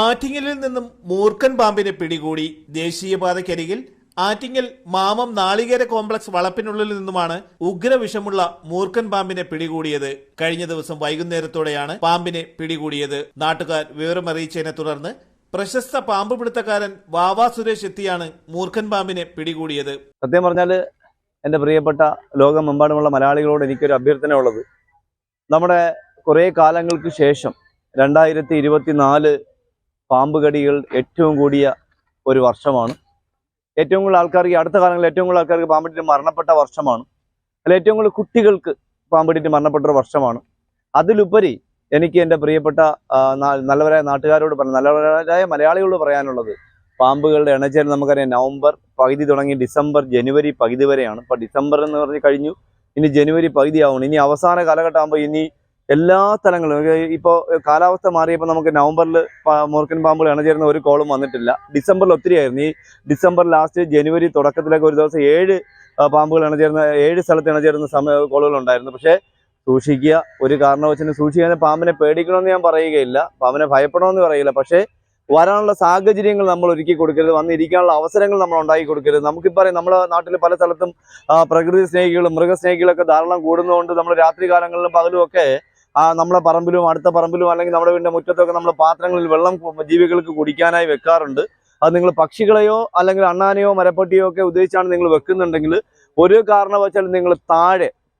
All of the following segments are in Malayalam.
ആറ്റിങ്ങലിൽ നിന്നും മൂർഖൻ പാമ്പിനെ പിടികൂടി. ദേശീയപാതയ്ക്കരികിൽ ആറ്റിങ്ങൽ മാമം നാളികേര കോംപ്ലക്സ് വളപ്പിനുള്ളിൽ നിന്നുമാണ് ഉഗ്രവിഷമുള്ള മൂർഖൻ പാമ്പിനെ പിടികൂടിയത്. കഴിഞ്ഞ ദിവസം വൈകുന്നേരത്തോടെയാണ് പാമ്പിനെ പിടികൂടിയത്. നാട്ടുകാർ വിവരമറിയിച്ചതിനെ തുടർന്ന് പ്രശസ്ത പാമ്പ് പിടുത്തക്കാരൻ വാവാ സുരേഷ് എത്തിയാണ് മൂർഖൻ പാമ്പിനെ പിടികൂടിയത്. സത്യം പറഞ്ഞാൽ എൻ്റെ പ്രിയപ്പെട്ട ലോകമെമ്പാടുമുള്ള മലയാളികളോട് എനിക്കൊരു അഭ്യർത്ഥന ഉള്ളത്, നമ്മുടെ കുറേ കാലങ്ങൾക്ക് ശേഷം 2024 പാമ്പ് കടികൾ ഏറ്റവും കൂടിയ ഒരു വർഷമാണ്. ഏറ്റവും കൂടുതൽ ആൾക്കാർക്ക് അടുത്ത കാലങ്ങളിൽ ഏറ്റവും കൂടുതൽ ആൾക്കാർക്ക് പാമ്പിടിച്ച് മരണപ്പെട്ട വർഷമാണ്. അല്ല, ഏറ്റവും കൂടുതൽ കുട്ടികൾക്ക് പാമ്പിടിച്ച് മരണപ്പെട്ട ഒരു വർഷമാണ്. അതിലുപരി എനിക്ക് എൻ്റെ പ്രിയപ്പെട്ട നല്ലവരായ നാട്ടുകാരോട് നല്ലവരായ മലയാളികളോട് പറയാനുള്ളത്, പാമ്പുകളുടെ എണ്ണച്ചേരൽ നമുക്കറിയാം നവംബർ പകുതി തുടങ്ങി ഡിസംബർ ജനുവരി പകുതി വരെയാണ്. ഇപ്പോൾ ഡിസംബർ എന്ന് പറഞ്ഞ് കഴിഞ്ഞു, ഇനി ജനുവരി പകുതി ആവണം. ഇനി അവസാന കാലഘട്ടം ആകുമ്പോൾ ഇനി എല്ലാ സ്ഥലങ്ങളും ഇപ്പോൾ കാലാവസ്ഥ മാറിയപ്പോൾ നമുക്ക് നവംബറിൽ മൂർഖൻ പാമ്പുകൾ ഇണചേരുന്ന ഒരു കോളും വന്നിട്ടില്ല. ഡിസംബറിൽ ഒത്തിരി ആയിരുന്നു. ഈ ഡിസംബർ ലാസ്റ്റ് ജനുവരി തുടക്കത്തിലേക്ക് ഒരു ദിവസം 7 പാമ്പുകൾ ഇണചേരുന്ന 7 സ്ഥലത്ത് ഇണചേരുന്ന കോളുകളുണ്ടായിരുന്നു. പക്ഷേ സൂക്ഷിക്കുക, ഒരു കാരണവശാലും സൂക്ഷിക്കാൻ. പാമ്പിനെ പേടിക്കണമെന്ന് ഞാൻ പറയുകയില്ല, പാമ്പിനെ ഭയപ്പെടണമെന്ന് പറയില്ല. പക്ഷേ വരാനുള്ള സാഹചര്യങ്ങൾ നമ്മൾ ഒരുക്കി കൊടുക്കരുത്, വന്നിരിക്കാനുള്ള അവസരങ്ങൾ നമ്മൾ ഉണ്ടാക്കി കൊടുക്കരുത്. നമുക്കിപ്പോൾ അറിയാം, നമ്മുടെ നാട്ടിൽ പല സ്ഥലത്തും പ്രകൃതി സ്നേഹികളും മൃഗസ്നേഹികളൊക്കെ ധാരാളം കൂടുന്നതുകൊണ്ട് നമ്മൾ രാത്രി കാലങ്ങളിലും പകലും ഒക്കെ നമ്മളെ പറമ്പിലും അടുത്ത പറമ്പിലും അല്ലെങ്കിൽ നമ്മുടെ വീടിൻ്റെ മുറ്റത്തൊക്കെ നമ്മൾ പാത്രങ്ങളിൽ വെള്ളം ജീവികൾക്ക് കുടിക്കാനായി വെക്കാറുണ്ട്. അത് നിങ്ങൾ പക്ഷികളെയോ അല്ലെങ്കിൽ അണ്ണാനെയോ മരപ്പട്ടിയോ ഒക്കെ ഉദ്ദേശിച്ചാണ് നിങ്ങൾ വെക്കുന്നുണ്ടെങ്കിൽ ഒരു കാരണവശാലും നിങ്ങൾ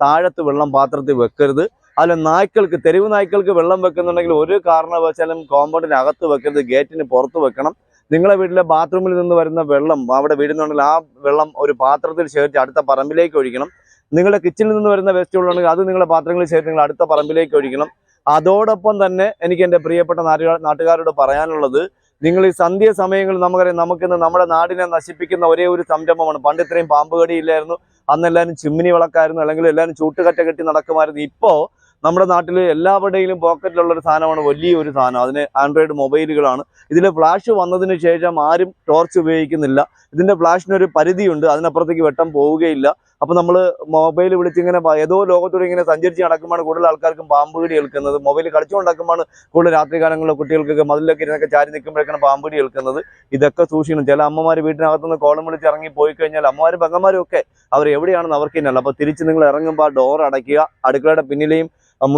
താഴത്ത് വെള്ളം പാത്രത്തിൽ വെക്കരുത്. അതിൽ നായ്ക്കൾക്ക്, തെരുവ് നായ്ക്കൾക്ക് വെള്ളം വെക്കുന്നുണ്ടെങ്കിൽ ഒരു കാരണവശാലും കോമ്പൗണ്ടിനകത്ത് വെക്കരുത്, ഗേറ്റിന് പുറത്ത് വെക്കണം. നിങ്ങളെ വീട്ടിലെ ബാത്റൂമിൽ നിന്ന് വരുന്ന വെള്ളം അവിടെ വീടുന്നുണ്ടെങ്കിൽ ആ വെള്ളം ഒരു പാത്രത്തിൽ ശേഖരിച്ച് അടുത്ത പറമ്പിലേക്ക് ഒഴിക്കണം. നിങ്ങളുടെ കിച്ചണിൽ നിന്ന് വരുന്ന വേസ്റ്റ് ഉണ്ടെങ്കിൽ അത് നിങ്ങളുടെ പാത്രങ്ങളിൽ ശേഖരിച്ച് നിങ്ങൾ അടുത്ത പറമ്പിലേക്ക് ഒഴിക്കണം. അതോടൊപ്പം തന്നെ എനിക്ക് എൻ്റെ പ്രിയപ്പെട്ട നാട്ടുകാരോട് പറയാനുള്ളത്, നിങ്ങൾ ഈ സന്ധ്യ സമയങ്ങളിൽ നമുക്കറിയാം, നമുക്കിന്ന് നമ്മുടെ നാടിനെ നശിപ്പിക്കുന്ന ഒരേ ഒരു സംരംഭമാണ്. പണ്ട് ഇത്രയും പാമ്പ് കടിയില്ലായിരുന്നു. അന്ന് എല്ലാവരും ചിമ്മിനി വിളക്കായിരുന്നു, അല്ലെങ്കിൽ എല്ലാവരും ചൂട്ടുകറ്റ കെട്ടി നടക്കുമായിരുന്നു. ഇപ്പോൾ നമ്മുടെ നാട്ടിൽ എല്ലാവരുടെയും പോക്കറ്റിലുള്ള ഒരു സാധനമാണ്, വലിയൊരു സാധനം. അതിന് ആൻഡ്രോയിഡ് മൊബൈലുകളാണ്. ഇതിൽ ഫ്ലാഷ് വന്നതിന് ശേഷം ആരും ടോർച്ച് ഉപയോഗിക്കുന്നില്ല. ഇതിൻ്റെ ഫ്ലാഷിനൊരു പരിധിയുണ്ട്, അതിനപ്പുറത്തേക്ക് വെട്ടം പോവുകയില്ല. അപ്പോൾ നമ്മൾ മൊബൈൽ വിളിച്ചിങ്ങനെ ഏതോ ലോകത്തോടെ ഇങ്ങനെ സഞ്ചരിച്ച് നടക്കുമ്പോഴാണ് കൂടുതൽ ആൾക്കാർക്കും പാമ്പ് കടി ഏൽക്കുന്നത്. മൊബൈൽ കളിച്ചുകൊണ്ട് നടക്കുമ്പോഴാണ് കൂടുതൽ രാത്രി കാലങ്ങളിലെ കുട്ടികൾക്കൊക്കെ മതിലൊക്കെ ഇരുന്നൊക്കെ ചാരി നിൽക്കുമ്പോഴേക്കാണ് പാമ്പ് കടി ഏൽക്കുന്നത്. ഇതൊക്കെ സൂക്ഷിക്കണം. ചില അമ്മമാർ വീട്ടിനകത്തുനിന്ന് കോളം വിളിച്ച് ഇറങ്ങി പോയി കഴിഞ്ഞാൽ അമ്മമാരും പെങ്ങന്മാരും ഒക്കെ അവർ എവിടെയാണെന്ന് അവർക്ക് തന്നെയല്ല. അപ്പോൾ തിരിച്ച് നിങ്ങൾ ഇറങ്ങുമ്പോൾ ആ ഡോർ അടയ്ക്കുക. അടുക്കളയുടെ പിന്നിലെയും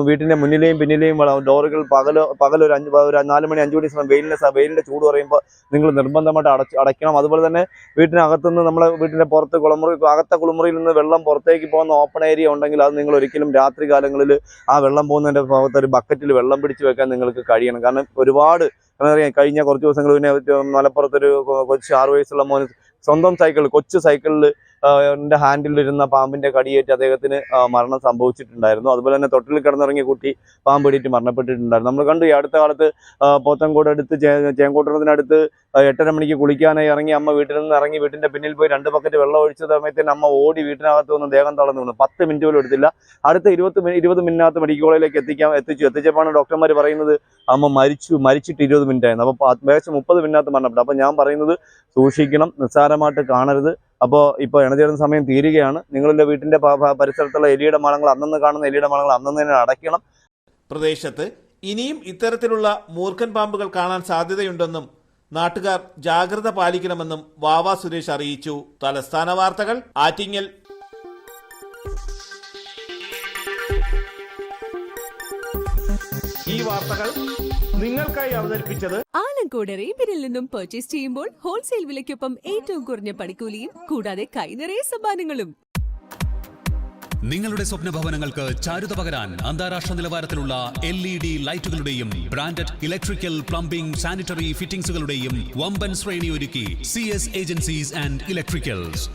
വീട്ടിൻ്റെ മുന്നിലെയും പിന്നിലെയും ഡോറുകൾ പകൽ ഒരു 4 മണി 5 മണി സമയം വെയിലിൻ്റെ ചൂട് പറയുമ്പോൾ നിങ്ങൾ നിർബന്ധമായിട്ട് അടയ്ക്കണം. അതുപോലെ തന്നെ വീട്ടിനകത്തുനിന്ന് നമ്മളെ വീട്ടിൻ്റെ പുറത്ത് അകത്തെ കുളിമുറിയിൽ നിന്ന് വെള്ളം പുറത്തേക്ക് പോകുന്ന ഓപ്പൺ ഏരിയ ഉണ്ടെങ്കിൽ അത് നിങ്ങൾ ഒരിക്കലും രാത്രി കാലങ്ങളിൽ ആ വെള്ളം പോകുന്നതിൻ്റെ ഭാഗത്ത് ഒരു ബക്കറ്റിൽ വെള്ളം പിടിച്ച് വെക്കാൻ നിങ്ങൾക്ക് കഴിയണം. കാരണം ഒരുപാട് കഴിഞ്ഞ കുറച്ച് ദിവസങ്ങൾ പിന്നെ മലപ്പുറത്തൊരു കൊച്ചു 6 വയസ്സുള്ള മോന് സ്വന്തം കൊച്ചു സൈക്കിളിൽ ഹാൻഡിലിരുന്ന പാമ്പിന്റെ കടിയേറ്റ് അദ്ദേഹത്തിന് മരണം സംഭവിച്ചിട്ടുണ്ടായിരുന്നു. അതുപോലെ തന്നെ തൊട്ടിൽ കിടന്നിറങ്ങിയ കുട്ടി പാമ്പ് കടിയിട്ട് മരണപ്പെട്ടിട്ടുണ്ടായിരുന്നു. നമ്മൾ കണ്ടു. ഈ അടുത്ത കാലത്ത് പോത്തൻകോട് അടുത്ത് ചേങ്കോട്ടത്തിനടുത്ത് 8:30 മണിക്ക് കുളിക്കാനായി ഇറങ്ങി അമ്മ വീട്ടിൽ നിന്ന് ഇറങ്ങി വീട്ടിന്റെ പിന്നിൽ പോയി 2 ബക്കറ്റ് വെള്ളം ഒഴിച്ച സമയത്തിന് അമ്മ ഓടി വീട്ടിനകത്ത് വന്ന് ദേഹം തളർന്നു വീണു. 10 മിനിറ്റ് പോലും എടുത്തില്ല. അടുത്ത 20 മിനിറ്റിനകത്ത് മെഡിക്കൽ കോളേജിലേക്ക് എത്തിച്ചപ്പോഴാണ് ഡോക്ടർമാർ പറയുന്നത് അമ്മ മരിച്ചിട്ട് 20 മിനിറ്റ് ആയിരുന്നു. അപ്പോൾ ഏകദേശം 30 മിനിറ്റിനകത്ത് മരണപ്പെട്ടു. അപ്പോൾ ഞാൻ പറയുന്നത് സൂക്ഷിക്കണം, നിസ്സാരമായിട്ട് കാണരുത്. ഇപ്പോൾ ഇണചേരുന്ന സമയം തീരുകയാണ്. നിങ്ങളുടെ വീട്ടിന്റെ പരിസരത്തുള്ള എലിയുടെ മാളങ്ങൾ അന്നന്ന് കാണുന്ന എലിയുടെ മാളങ്ങൾ അന്നന്ന് തന്നെ അടയ്ക്കണം. പ്രദേശത്ത് ഇനിയും ഇത്തരത്തിലുള്ള മൂർഖൻ പാമ്പുകൾ കാണാൻ സാധ്യതയുണ്ടെന്നും നാട്ടുകാർ ജാഗ്രത പാലിക്കണമെന്നും വാവാ സുരേഷ് അറിയിച്ചു. തലസ്ഥാന വാർത്തകൾ, ആറ്റിങ്ങൽ. ഈ വാർത്തകൾ നിങ്ങൾക്കായി അവതരിപ്പിച്ചത് ആലങ്കോട് റീബിനിൽ നിന്നും പർച്ചേസ് ചെയ്യുമ്പോൾ ഹോൾസെയിൽ വിലയ്ക്കൊപ്പം ഏറ്റവും കുറഞ്ഞ പണിക്കൂലിയും കൂടാതെ കൈനിറയ സമ്മാനങ്ങളും. നിങ്ങളുടെ സ്വപ്ന ഭവനങ്ങൾക്ക് ചാരുത പകരാൻ അന്താരാഷ്ട്ര നിലവാരത്തിലുള്ള LED ലൈറ്റുകളുടെയും ബ്രാൻഡഡ് ഇലക്ട്രിക്കൽ, പ്ലംബിംഗ്, സാനിറ്ററി ഫിറ്റിംഗ്സുകളുടെയും വമ്പൻ ശ്രേണി ഒരുക്കി CS ഏജൻസീസ് ആൻഡ് ഇലക്ട്രിക്കൽസ്.